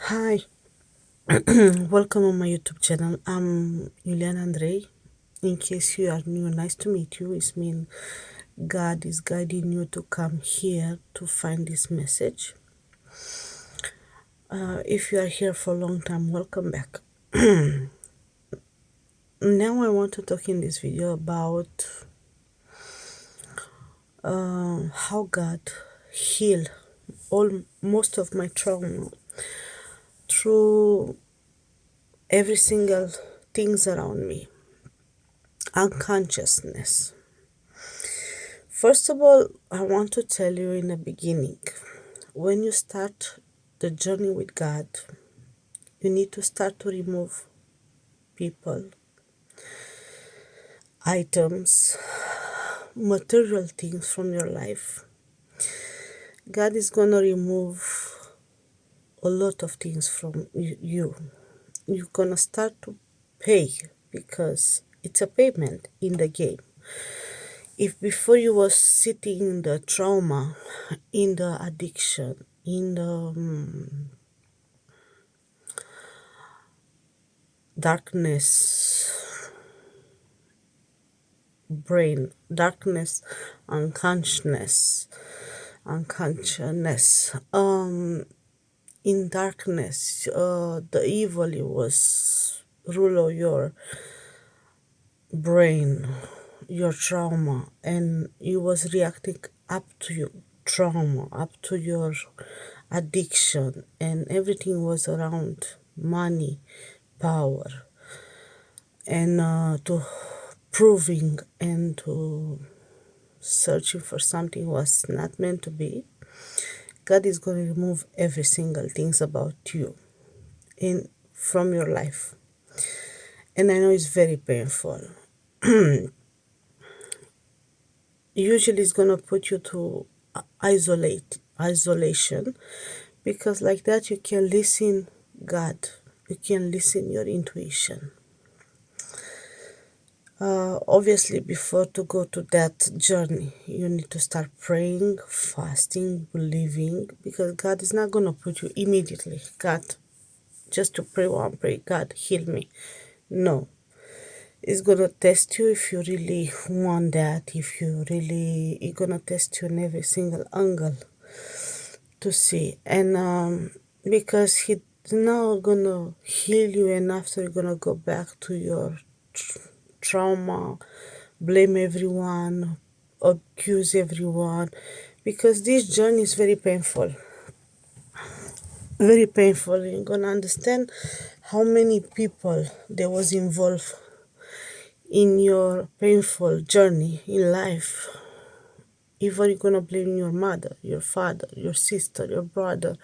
Hi, welcome on my YouTube channel. I'm Julian Andre. In case you are new, nice to meet you. It means God is guiding you to come here to find this message. If you are here for a long time, welcome back. Now I want to talk in this video about how God healed most of my trauma through every single things around me, unconsciousness. First of all, I want to tell you in the beginning, when you start the journey with God, you need to start to remove people, items, material things from your life. God is going to remove a lot of things from you. You're going to start to pay because it's a payment in the game. If before you was sitting in the trauma, in the addiction, in the darkness, brain, darkness, unconsciousness, in darkness, the evil was rule of your brain, your trauma, and you was reacting up to your trauma, up to your addiction, and everything was around money, power, and to proving and to searching for something was not meant to be. God is going to remove every single things about you in from your life, and I know it's very painful. Usually it's going to put you to isolation, because like that you can listen God, you can listen your intuition. Obviously, before to go to that journey, you need to start praying, fasting, believing, because God is not going to put you immediately, God, just to pray one prayer, God, heal me. No. It's going to test you if you really want that, if you really, it's going to test you in every single angle to see. And because He's now going to heal you, and after you're going to go back to your trauma, blame everyone, accuse everyone, because this journey is very painful. Very painful. You're gonna understand how many people there was involved in your painful journey in life. Either you're gonna blame your mother, your father, your sister, your brother.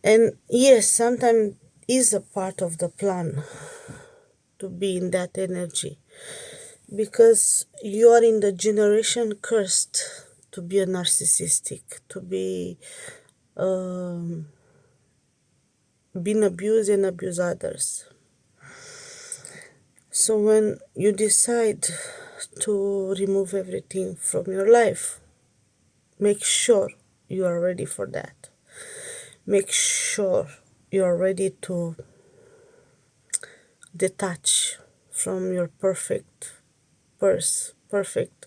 And yes, sometimes is a part of the plan to be in that energy, because you are in the generation cursed to be a narcissistic, to be being abused and abuse others. So when you decide to remove everything from your life, make sure you are ready for that. Make sure you are ready to detach from your perfect purse, perfect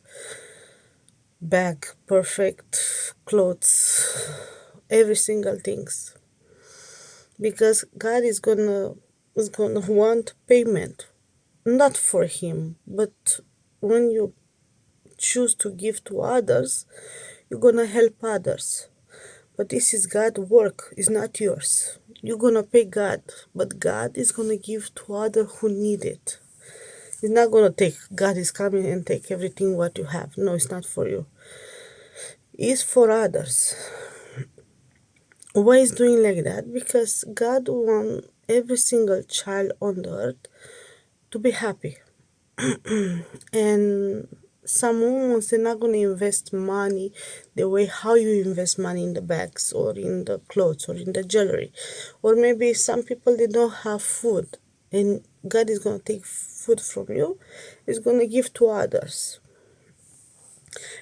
bag, perfect clothes, every single things, because God is gonna want payment, not for Him, but when you choose to give to others, you're gonna help others. But this is God's work, it's not yours. You're gonna pay God, but God is gonna give to others who need it. He's not gonna take, God is coming and take everything what you have. No, it's not for you. It's for others. Why is doing like that? Because God wants every single child on the earth to be happy. And some women, they're not going to invest money the way how you invest money in the bags or in the clothes or in the jewelry. Or maybe some people, they don't have food, and God is going to take food from you, is going to give to others.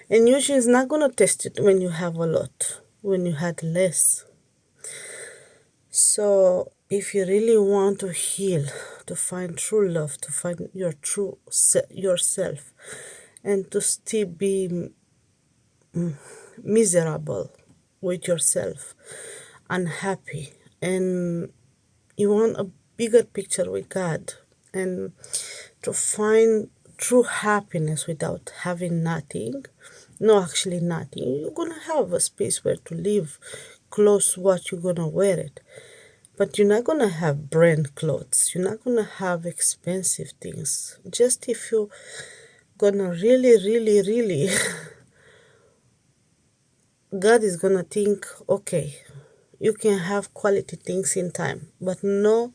And usually it's not going to test it when you have a lot, when you had less. So if you really want to heal, to find true love, to find your true yourself, and to still be miserable with yourself, unhappy, and you want a bigger picture with God, and to find true happiness without having nothing, no, actually nothing, you're gonna have a space where to live, clothes, what you're gonna wear it. But you're not gonna have brand clothes. You're not gonna have expensive things. Just if you're gonna really, really, really, God is gonna think, okay, you can have quality things in time, but no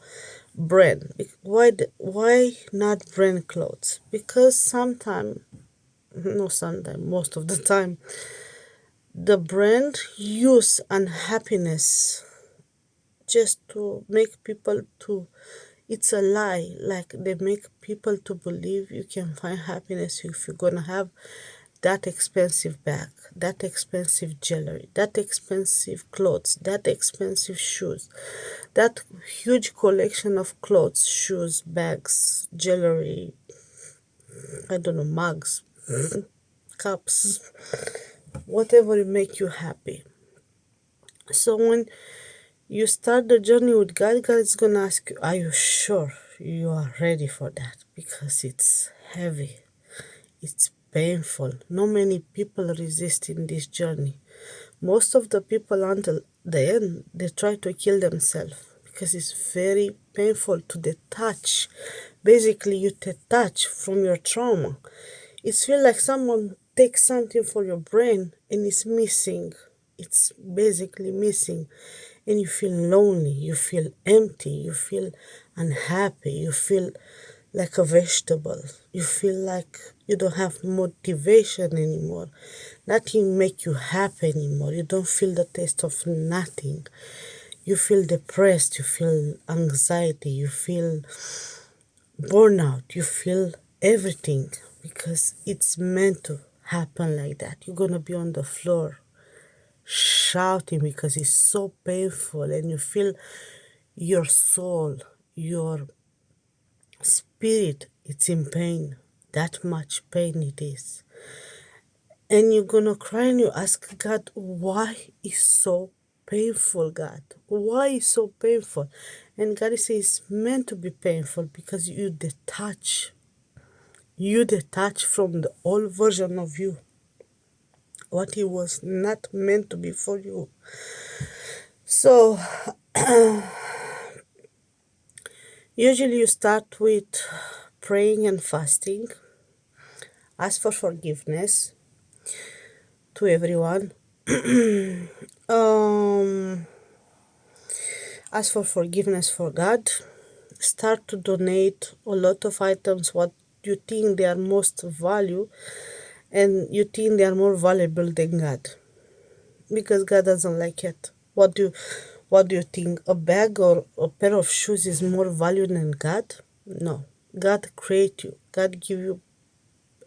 brand. Why not brand clothes? Because sometimes, no, sometimes, most of the time, the brand use unhappiness just to make people to, it's a lie, like they make people to believe you can find happiness if you're gonna have that expensive bag, that expensive jewelry, that expensive clothes, that expensive shoes, that huge collection of clothes, shoes, bags, jewelry, I don't know, mugs, cups, whatever will make you happy. So when you start the journey with God, God is gonna ask you, are you sure you are ready for that? Because it's heavy, it's painful. Not many people resist in this journey. Most of the people until the end, they try to kill themselves because it's very painful to detach. Basically, you detach from your trauma. It feels like someone takes something for your brain and it's missing. It's basically missing. And you feel lonely, you feel empty, you feel unhappy, you feel like a vegetable. You feel like you don't have motivation anymore. Nothing make you happy anymore. You don't feel the taste of nothing. You feel depressed, you feel anxiety, you feel burnout, you feel everything because it's meant to happen like that. You're gonna be on the floor shouting because it's so painful and you feel your soul, your spirit, it's in pain. That much pain it is. And you're gonna cry and you ask God, why is so painful, God? Why is so painful? And God says it's meant to be painful because you detach. You detach from the old version of you. What it was not meant to be for you. So usually you start with praying and fasting. Ask for forgiveness to everyone. um, ask for forgiveness for God. Start to donate a lot of items what you think they are most value and you think they are more valuable than God. Because God doesn't like it. What do you think? A bag or a pair of shoes is more value than God? No. God create you. God give you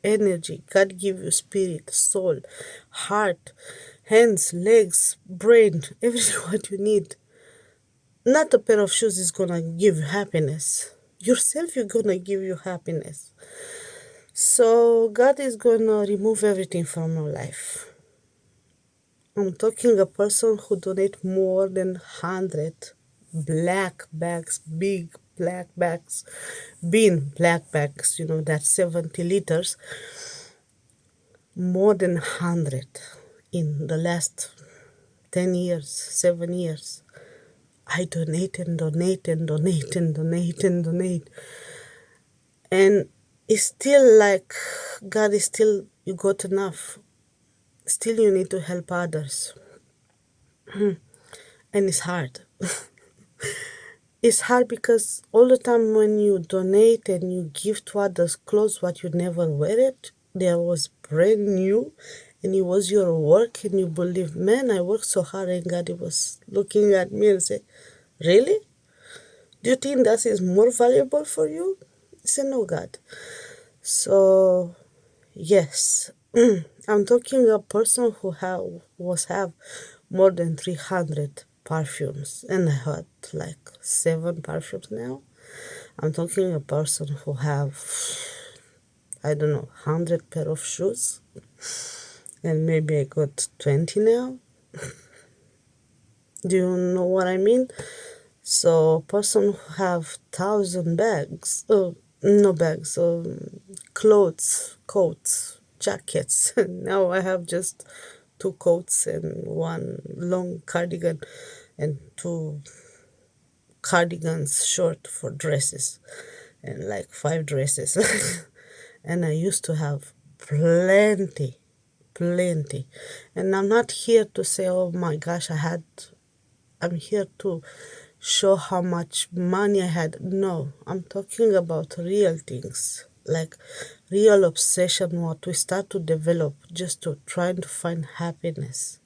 energy. God give you spirit, soul, heart, hands, legs, brain, everything what you need. Not a pair of shoes is gonna give you happiness. Yourself you're gonna give you happiness. So God is gonna remove everything from your life. I'm talking a person who donate more than 100 black bags, big black bags, bin black bags, that's 70 liters, more than 100 in the last 10 years, 7 years. I donate and donate and donate and donate and donate. And it's still like God is still, you got enough. Still, you need to help others. And it's hard. It's hard because all the time when you donate and you give to others clothes what you never wear it, there was brand new and it was your work and you believe, man, I worked so hard and God was looking at me and say, really? Do you think that is more valuable for you? I said, no, God. So, yes, I'm talking a person who have more than 300 perfumes, and I had like 7 perfumes now. I'm talking a person who have, I don't know, 100 pair of shoes, and maybe I got 20 now. Do you know what I mean? So person who have 1,000 bags, no bags, clothes, coats, jackets. Now I have just 2 coats and one long cardigan and 2 cardigans short for dresses and like 5 dresses. And I used to have plenty, plenty. And I'm not here to say, oh my gosh, I'm here to show how much money I had. No, I'm talking about real things, like real obsession, what we start to develop just to trying to find happiness.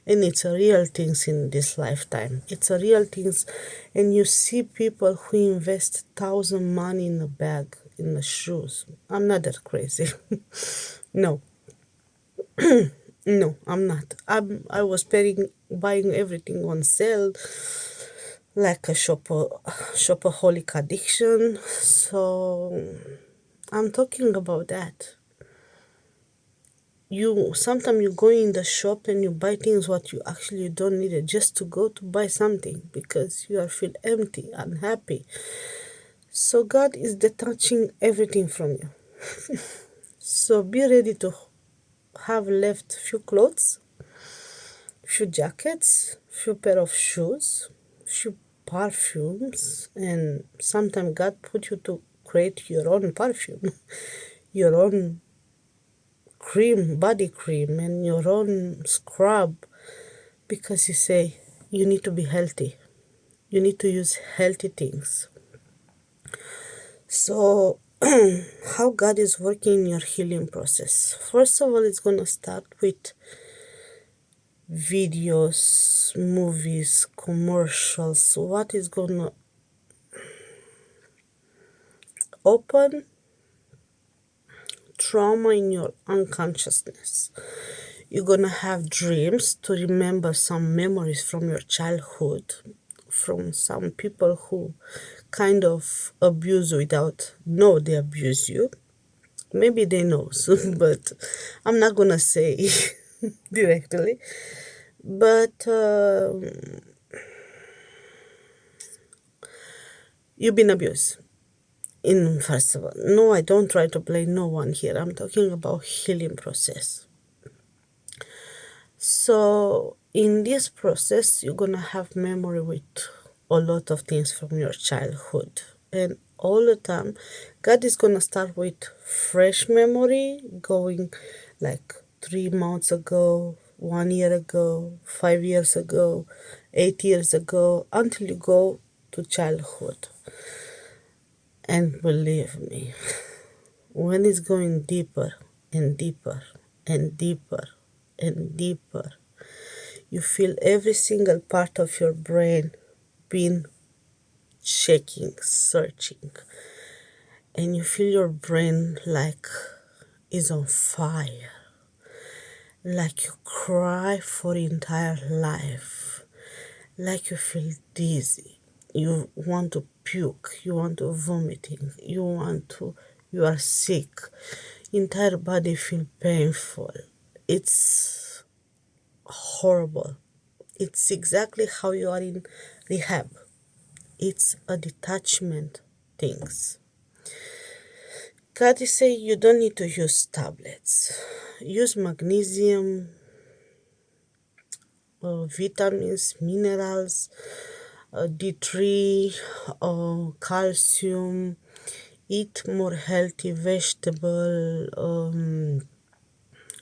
And it's a real things in this lifetime. It's a real things, and you see people who invest thousand money in a bag, in the shoes. I'm not that crazy. No, no, I'm not. I was buying everything on sale, like a shopaholic addiction. So I'm talking about that. You sometimes you go in the shop and you buy things what you actually don't need it, just to go to buy something because you are feel empty, unhappy. So God is detaching everything from you. So be ready to have left few clothes, few jackets, few pair of shoes, few perfumes, and sometimes God put you to create your own perfume, your own cream, body cream, and your own scrub, because He say you need to be healthy. You need to use healthy things. So, how God is working in your healing process. First of all, it's gonna start with videos, movies, commercials. What is gonna open trauma in your unconsciousness. You're gonna have dreams to remember some memories from your childhood, from some people who kind of abuse you without know they abuse you. Maybe they know, so, but I'm not gonna say directly. But you've been abused. In first of all, no, I don't try to blame no one here. I'm talking about healing process. So in this process, you're gonna have memory with a lot of things from your childhood, and all the time, God is gonna start with fresh memory, going like 3 months ago, 1 year ago, 5 years ago, 8 years ago, until you go to childhood. And believe me, when it's going deeper and deeper and deeper and deeper, you feel every single part of your brain being shaking, searching, and you feel your brain like is on fire, like you cry for entire life, like you feel dizzy, you want to puke, you want to vomiting, you are sick, entire body feel painful. It's horrible. It's exactly how you are in rehab. It's a detachment things. God is saying you don't need to use tablets. Use magnesium, vitamins, minerals, D3, calcium. Eat more healthy vegetable,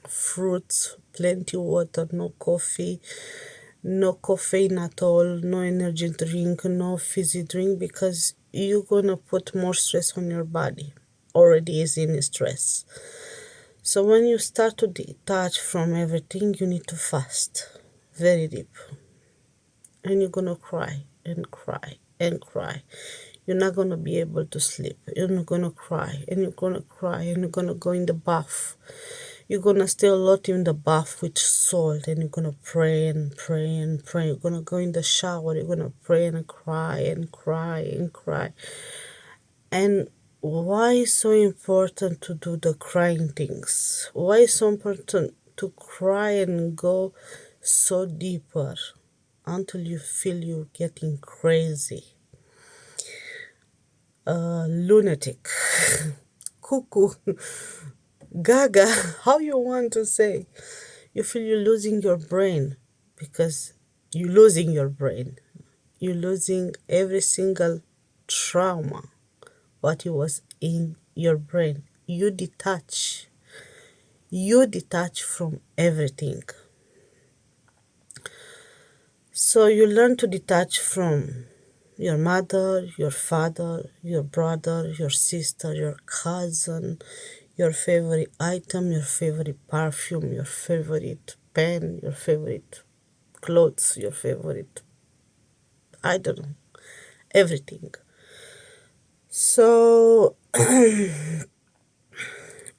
fruits, plenty water, no coffee, no caffeine at all, no energy drink, no fizzy drink, because you're gonna put more stress on your body. Already is in stress. So when you start to detach from everything, you need to fast very deep. And you're gonna cry and cry and cry. You're not gonna be able to sleep. You're not gonna cry and you're gonna cry and you're gonna go in the bath. You're gonna stay a lot in the bath with salt, and you're gonna pray and pray and pray. You're gonna go in the shower, you're gonna pray and cry and cry and cry. And why is so important to do the crying things? Why is so important to cry and go so deeper until you feel you're getting crazy, lunatic, cuckoo, gaga, how you want to say? You feel you're losing your brain because you're losing your brain. You're losing every single trauma, what it was in your brain. You detach from everything. So you learn to detach from your mother, your father, your brother, your sister, your cousin, your favorite item, your favorite perfume, your favorite pen, your favorite clothes, your favorite, I don't know, everything. So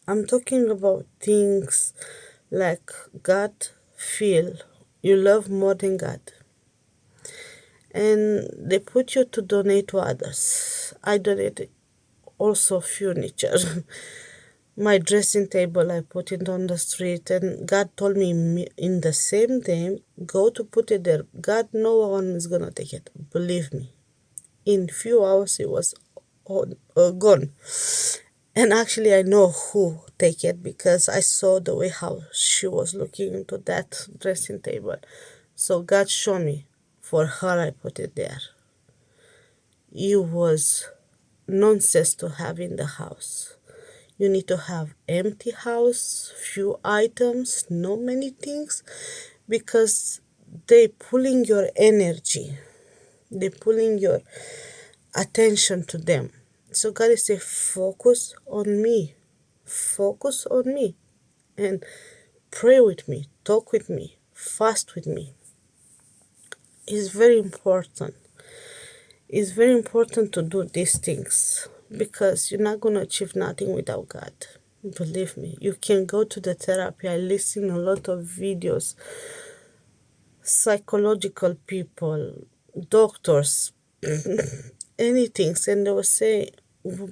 I'm talking about things like God feel you love more than God. And they put you to donate to others. I donated also furniture. My dressing table, I put it on the street, and God told me in the same day, go to put it there. God, no one is gonna take it. Believe me. In few hours, it was gone. And actually, I know who take it because I saw the way how she was looking into that dressing table. So God showed me. For her, I put it there. It was nonsense to have in the house. You need to have empty house, few items, not many things, because they pulling your energy. They pulling your attention to them. So God is saying, focus on me. Focus on me. And pray with me. Talk with me. Fast with me. It's very important. It's very important to do these things because you're not going to achieve nothing without God. Believe me, you can go to the therapy. I listen a lot of videos, psychological people, doctors, anything, and they will say,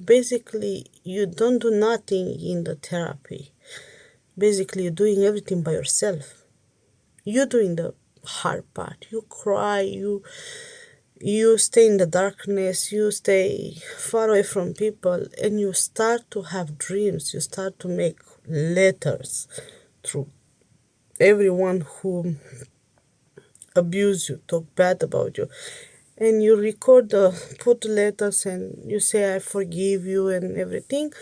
basically, you don't do nothing in the therapy. Basically, you're doing everything by yourself. You're doing the hard part. You cry, you stay in the darkness, you stay far away from people, and you start to have dreams. You start to make letters through everyone who abuse you, talk bad about you, and you record put letters, and you say I forgive you and everything,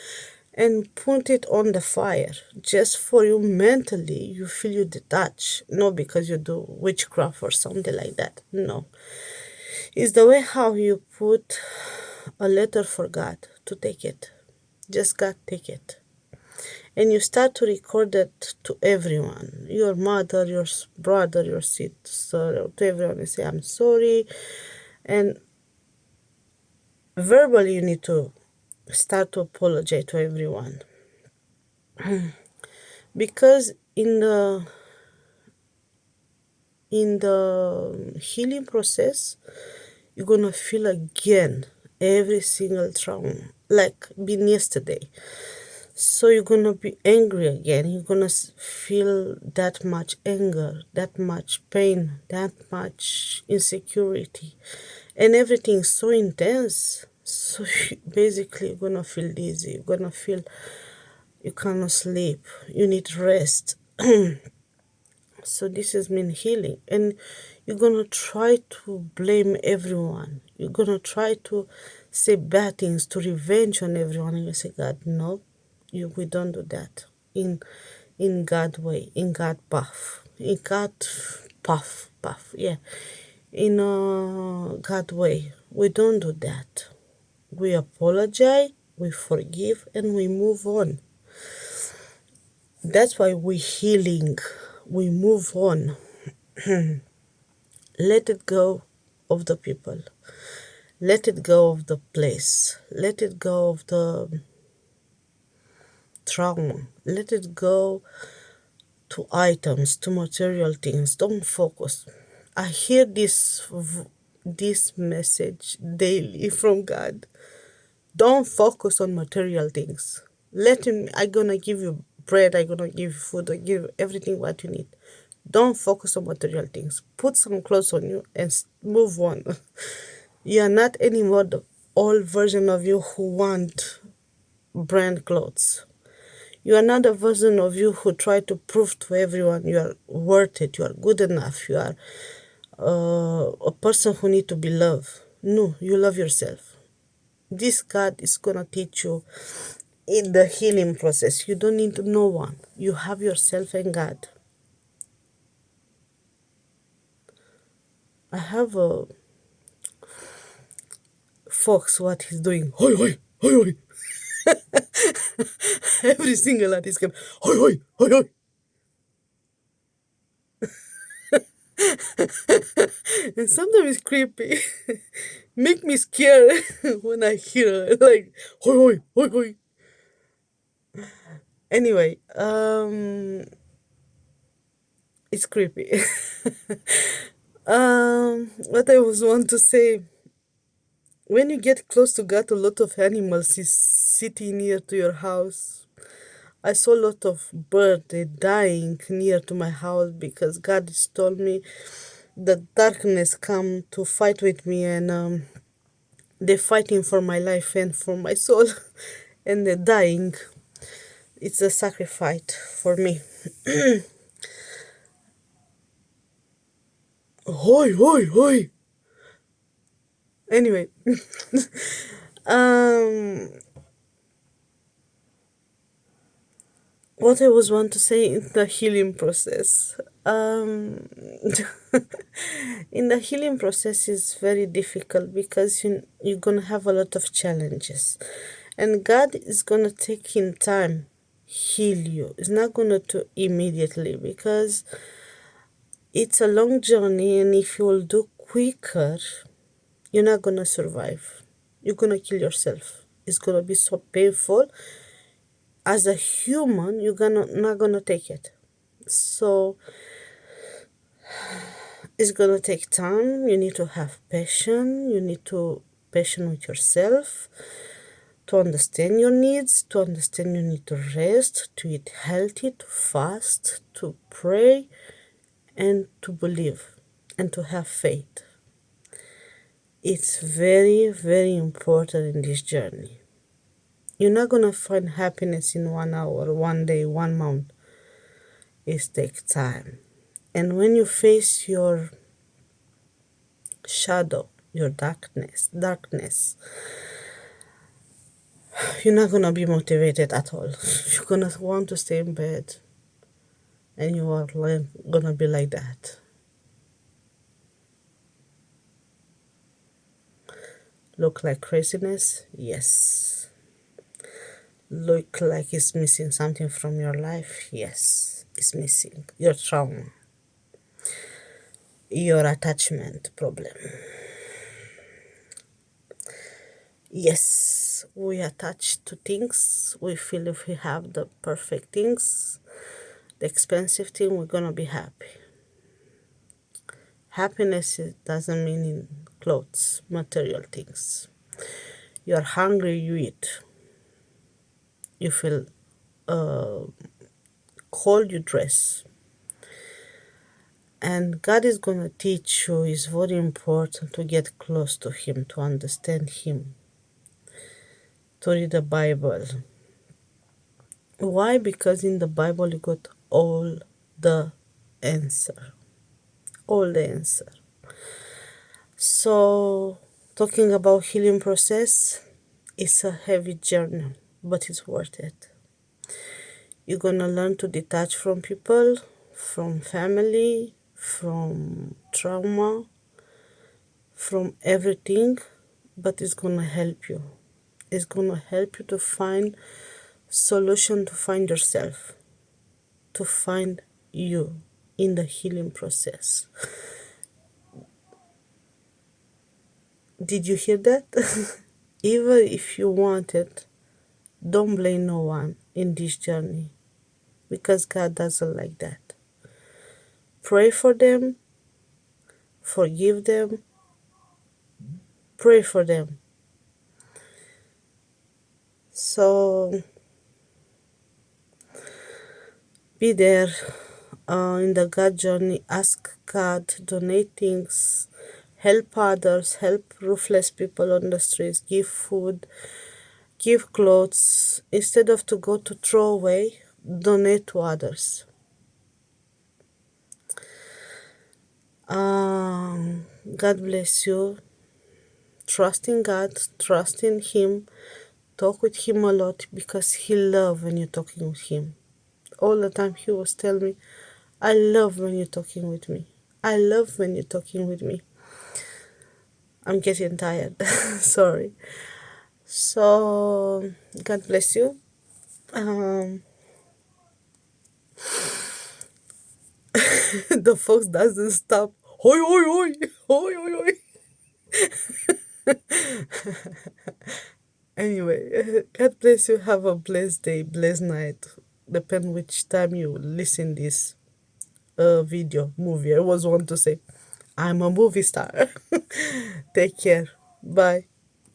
and put it on the fire just for you mentally. You feel you detach, not because you do witchcraft or something like that. No, it's the way how you put a letter for God to take it. Just God take it. And you start to record it to everyone, your mother, your brother, your sister, to everyone. You say, I'm sorry. And verbally, you need to start to apologize to everyone. Because in the healing process, you're gonna feel again every single trauma like been yesterday. So you're gonna be angry again. You're gonna feel that much anger, that much pain, that much insecurity, and everything's so intense. So basically, you're gonna feel dizzy. You're gonna feel you cannot sleep. You need rest. So this has been healing, and you're gonna try to blame everyone. You're gonna try to say bad things to revenge on everyone, and you say, God, no, we don't do that. In God way, in God path, in God path, yeah, in God way. We don't do that. We apologize, we forgive, and we move on. That's why we healing. We move on. Let it go of the people. Let it go of the place. Let it go of trauma. Let it go to items, to material things. Don't focus. I hear this message daily from God. Don't focus on material things. Let him. I'm gonna give you bread. I'm gonna give you food. I give you everything what you need. Don't focus on material things. Put some clothes on you and move on. You are not anymore the old version of you who want brand clothes. You are not a version of you who try to prove to everyone you are worth it, you are good enough, you are a person who need to be loved. No, you love yourself. This God is gonna teach you in the healing process. You don't need no one. You have yourself and God. I have a fox. What he's doing? Hoi hoi hoi hoi. Every single at is going hoi hoi hoi hoi. And sometimes it's creepy. Make me scared when I hear it, like hoi hoi hoi hoi. Anyway, it's creepy. What I was want to say, when you get close to God, a lot of animals is sitting near to your house. I saw a lot of birds dying near to my house because God has told me the darkness come to fight with me, and they're fighting for my life and for my soul and they're dying. It's a sacrifice for me. Hoi hoi hoi. Anyway, um what I was want to say in the healing process. In the healing process is very difficult because you're gonna have a lot of challenges, and God is gonna take in time heal you. It's not gonna do immediately because it's a long journey, and if you will do quicker, you're not gonna survive. You're gonna kill yourself. It's gonna be so painful. As a human, you're gonna not gonna take it. So it's gonna take time. You need to have patience. You need to patient with yourself to understand your needs, to understand you need to rest, to eat healthy, to fast, to pray, and to believe and to have faith. It's very, very important in this journey. You're not gonna find happiness in 1 hour, 1 day, 1 month. It takes time. And when you face your shadow, your darkness, you're not gonna be motivated at all. You're gonna want to stay in bed, and you are gonna be like that. Look like craziness? Yes. Look like it's missing something from your life? Yes, it's missing. Your trauma, your attachment problem. Yes, we attach to things. We feel if we have the perfect things, the expensive thing, we're gonna be happy. Happiness doesn't mean in clothes, material things. You're hungry, you eat. You feel cold, you dress. And God is gonna teach you. It's very important to get close to Him, to understand Him, to read the Bible. Why? Because in the Bible you got all the answer. All the answer. So talking about healing process, it's a heavy journey, but it's worth it. You're gonna learn to detach from people, from family, from trauma, from everything, but it's gonna help you. It's gonna help you to find solution, to find yourself, to find you in the healing process. Did you hear that? Even if you want it, don't blame no one. in this journey because God doesn't like that. Pray for them, forgive them, pray for them. So be there in the God journey. Ask God, donate things, help others, help roofless people on the streets, give food, give clothes. Instead of to go to throw away, donate to others. God bless you. Trust in God, trust in Him, talk with Him a lot because He loves when you're talking with Him. All the time He was telling me, I love when you're talking with me. I love when you're talking with me. I'm getting tired. Sorry. So, God bless you. Um, the fox doesn't stop. Hoi, hoi, hoi. Hoi, hoi, hoi. Anyway, God bless you. Have a blessed day, blessed night. Depend which time you listen this video, movie. I was want to say, I'm a movie star. Take care. Bye.